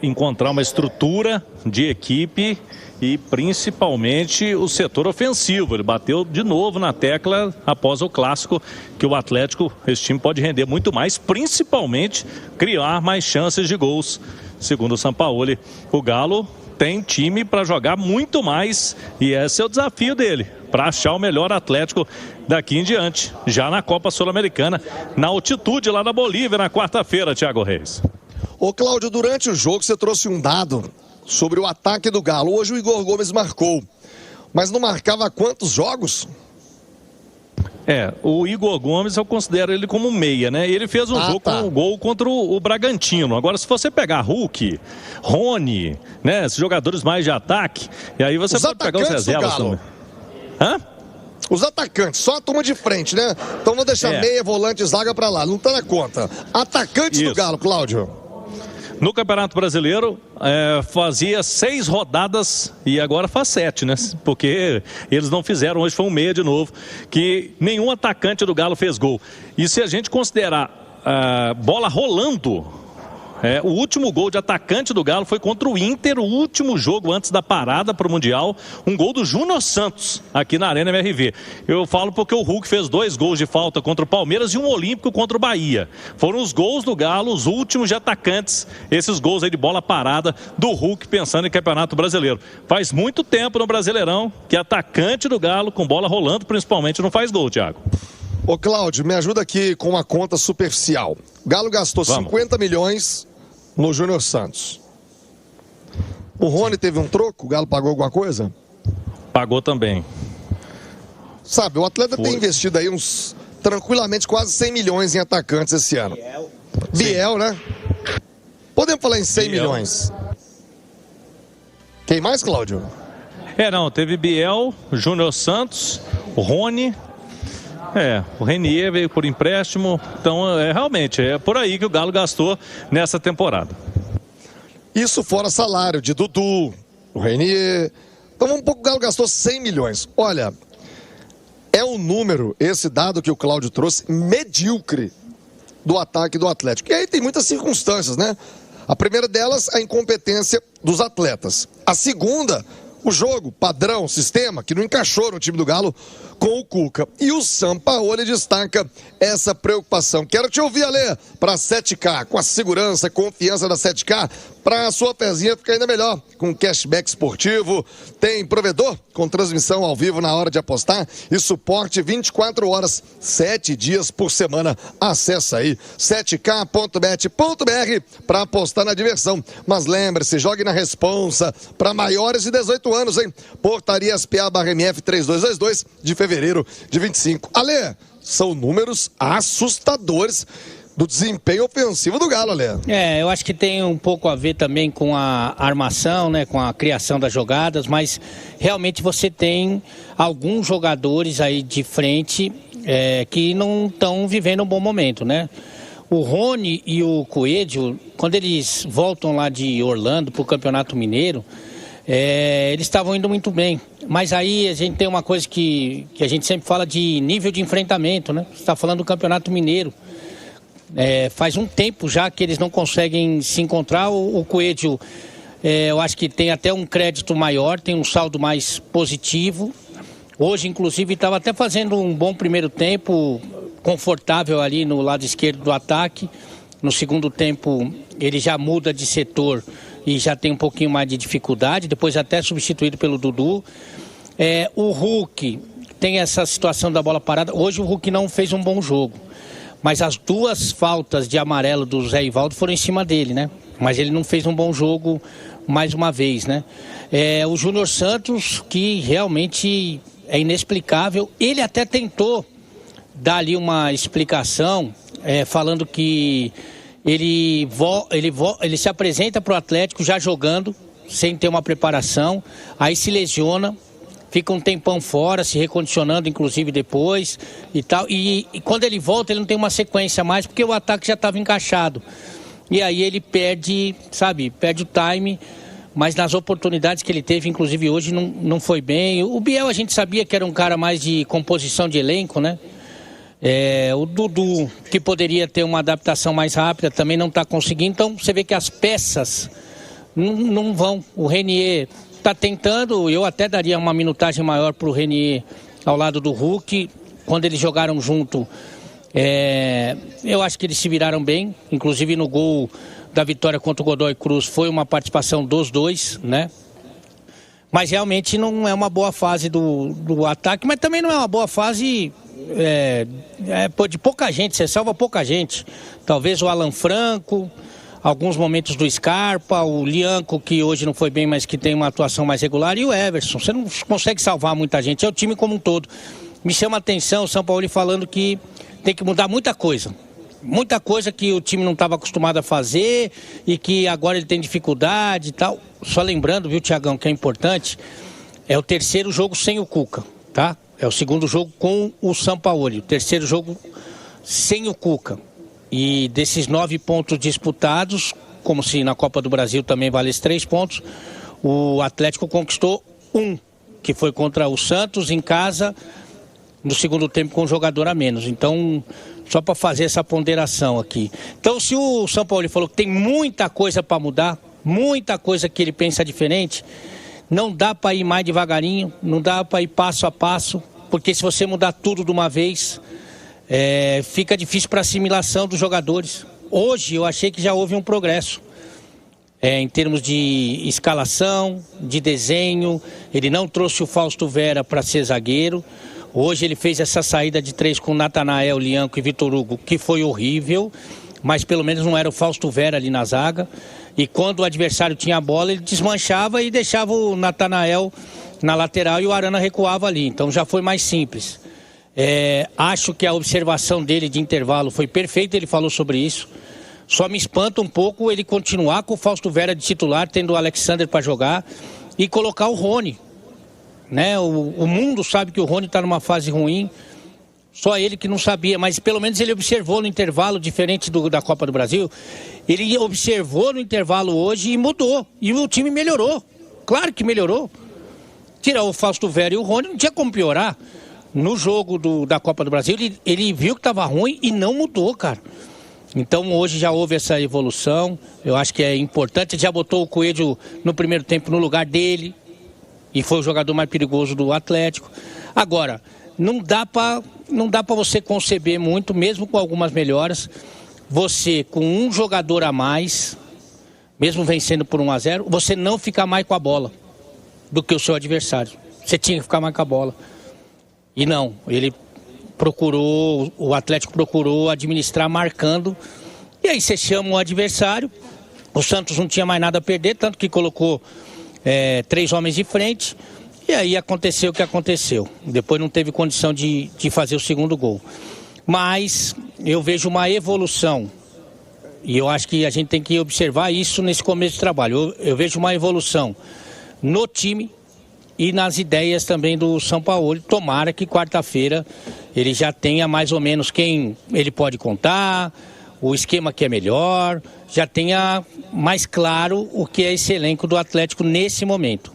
encontrar uma estrutura de equipe e principalmente o setor ofensivo. Ele bateu de novo na tecla após o clássico que o Atlético, esse time pode render muito mais, principalmente criar mais chances de gols. Segundo o Sampaoli, o Galo tem time para jogar muito mais e esse é o desafio dele, para achar o melhor Atlético daqui em diante, já na Copa Sul-Americana, na altitude lá na Bolívia, na quarta-feira, Thiago Reis. Ô Cláudio, durante o jogo você trouxe um dado sobre o ataque do Galo. Hoje o Igor Gomes marcou, mas não marcava há quantos jogos? O Igor Gomes eu considero ele como meia, né? Ele fez um jogo com um gol contra o Bragantino. Agora, se você pegar Hulk, Rony, né? Esses jogadores mais de ataque, e aí você pode pegar os reservas também. Os atacantes, só a turma de frente, né? Então vou deixar meia, volante, zaga pra lá. Não tá na conta. Atacantes do Galo, Cláudio. No Campeonato Brasileiro, fazia 6 rodadas e agora faz 7, né? Porque eles não fizeram, hoje foi um meia de novo, que nenhum atacante do Galo fez gol. E se a gente considerar bola rolando, o último gol de atacante do Galo foi contra o Inter, o último jogo antes da parada para o Mundial, um gol do Júnior Santos, aqui na Arena MRV. Eu falo porque o Hulk fez 2 gols de falta contra o Palmeiras e um olímpico contra o Bahia. Foram os gols do Galo, os últimos de atacantes, esses gols aí de bola parada do Hulk pensando em Campeonato Brasileiro. Faz muito tempo no Brasileirão que atacante do Galo, com bola rolando principalmente, não faz gol, Thiago. Ô Cláudio, me ajuda aqui com uma conta superficial. O Galo gastou 50 milhões no Júnior Santos. O Rony teve um troco? O Galo pagou alguma coisa? Pagou também. Sabe, o atleta tem investido aí tranquilamente quase 100 milhões em atacantes esse ano. Biel, né? Podemos falar em 100 milhões. Quem mais, Cláudio? Teve Biel, Júnior Santos, o Rony. O Renier veio por empréstimo, então realmente é por aí que o Galo gastou nessa temporada. Isso fora salário de Dudu, o Renier. Então um pouco o Galo gastou 100 milhões. Olha, é um número, esse dado que o Cláudio trouxe, medíocre do ataque do Atlético. E aí tem muitas circunstâncias, né? A primeira delas, a incompetência dos atletas. A segunda, o jogo, padrão, sistema, que não encaixou no time do Galo com o Cuca. E o Sampaoli destaca essa preocupação. Quero te ouvir, Alê, para 7K, com a segurança, confiança da 7K, para a sua pezinha ficar ainda melhor, com cashback esportivo, tem provedor com transmissão ao vivo na hora de apostar e suporte 24 horas, 7 dias por semana. Acesse aí 7k.bet.br para apostar na diversão. Mas lembre-se, jogue na responsa para maiores de 18 anos, hein? Portaria SPA/MF 3222 de fevereiro de 25. Alê, são números assustadores do desempenho ofensivo do Galo, Alê. Eu acho que tem um pouco a ver também com a armação, né, com a criação das jogadas, mas realmente você tem alguns jogadores aí de frente que não estão vivendo um bom momento, né? O Rony e o Coelho, quando eles voltam lá de Orlando para o Campeonato Mineiro, eles estavam indo muito bem. Mas aí a gente tem uma coisa que a gente sempre fala de nível de enfrentamento, né? Você está falando do Campeonato Mineiro. Faz um tempo já que eles não conseguem se encontrar. O Coelho, eu acho que tem até um crédito maior, tem um saldo mais positivo. Hoje, inclusive, estava até fazendo um bom primeiro tempo, confortável ali no lado esquerdo do ataque. No segundo tempo, ele já muda de setor e já tem um pouquinho mais de dificuldade, depois até substituído pelo Dudu. O Hulk tem essa situação da bola parada. Hoje o Hulk não fez um bom jogo, mas as 2 faltas de amarelo do Zé Ivaldo foram em cima dele, né? Mas ele não fez um bom jogo mais uma vez, né? O Júnior Santos, que realmente é inexplicável, ele até tentou dar ali uma explicação, falando que ele se apresenta para o Atlético já jogando, sem ter uma preparação, aí se lesiona, fica um tempão fora, se recondicionando inclusive depois e tal, e quando ele volta ele não tem uma sequência mais, porque o ataque já estava encaixado, e aí ele perde o time, mas nas oportunidades que ele teve, inclusive hoje, não foi bem. O Biel a gente sabia que era um cara mais de composição de elenco, né? O Dudu, que poderia ter uma adaptação mais rápida, também não está conseguindo. Então você vê que as peças não vão. O Renier está tentando, eu até daria uma minutagem maior para o Renier ao lado do Hulk. Quando eles jogaram junto, eu acho que eles se viraram bem. Inclusive no gol da vitória contra o Godoy Cruz foi uma participação dos dois, né? Mas realmente não é uma boa fase do ataque, mas também não é uma boa fase de pouca gente, você salva pouca gente. Talvez o Alan Franco, alguns momentos do Scarpa, o Lianco, que hoje não foi bem, mas que tem uma atuação mais regular, e o Everson. Você não consegue salvar muita gente, é o time como um todo. Me chama a atenção o São Paulo falando que tem que mudar muita coisa. Muita coisa que o time não estava acostumado a fazer e que agora ele tem dificuldade e tal. Só lembrando, viu, Tiagão, que é importante, é o terceiro jogo sem o Cuca, tá? É o segundo jogo com o Sampaoli, o terceiro jogo sem o Cuca. E desses 9 pontos disputados, como se na Copa do Brasil também valesse 3 pontos, o Atlético conquistou 1, que foi contra o Santos em casa, no segundo tempo com um jogador a menos. Então, só para fazer essa ponderação aqui. Então, se o São Paulo falou que tem muita coisa para mudar, muita coisa que ele pensa diferente, não dá para ir mais devagarinho, não dá para ir passo a passo, porque se você mudar tudo de uma vez, fica difícil para assimilação dos jogadores. Hoje eu achei que já houve um progresso. Em termos de escalação, de desenho, ele não trouxe o Fausto Vera para ser zagueiro. Hoje ele fez essa saída de 3 com Natanael, Lianco e Vitor Hugo, que foi horrível, mas pelo menos não era o Fausto Vera ali na zaga. E quando o adversário tinha a bola, ele desmanchava e deixava o Natanael na lateral e o Arana recuava ali. Então já foi mais simples. Acho que a observação dele de intervalo foi perfeita, ele falou sobre isso. Só me espanta um pouco ele continuar com o Fausto Vera de titular, tendo o Alexander para jogar e colocar o Rony. Né? O mundo sabe que o Rony está numa fase ruim, só ele que não sabia, mas pelo menos ele observou no intervalo, diferente da Copa do Brasil, ele observou no intervalo hoje e mudou, e o time melhorou, claro que melhorou. Tirar o Fausto Vera e o Rony, não tinha como piorar. No jogo da Copa do Brasil, ele viu que estava ruim e não mudou, cara. Então hoje já houve essa evolução, eu acho que é importante, já botou o Coelho no primeiro tempo no lugar dele, e foi o jogador mais perigoso do Atlético. Agora, não dá para você conceber muito, mesmo com algumas melhoras, você com um jogador a mais, mesmo vencendo por 1-0, você não ficar mais com a bola do que o seu adversário. Você tinha que ficar mais com a bola. E não, o Atlético procurou administrar marcando, e aí você chama o adversário, o Santos não tinha mais nada a perder, tanto que colocou 3 homens de frente, e aí aconteceu o que aconteceu. Depois não teve condição de fazer o segundo gol. Mas eu vejo uma evolução, e eu acho que a gente tem que observar isso nesse começo de trabalho. Eu vejo uma evolução no time e nas ideias também do São Paulo. Tomara que quarta-feira ele já tenha mais ou menos quem ele pode contar, o esquema que é melhor, já tenha mais claro o que é esse elenco do Atlético nesse momento.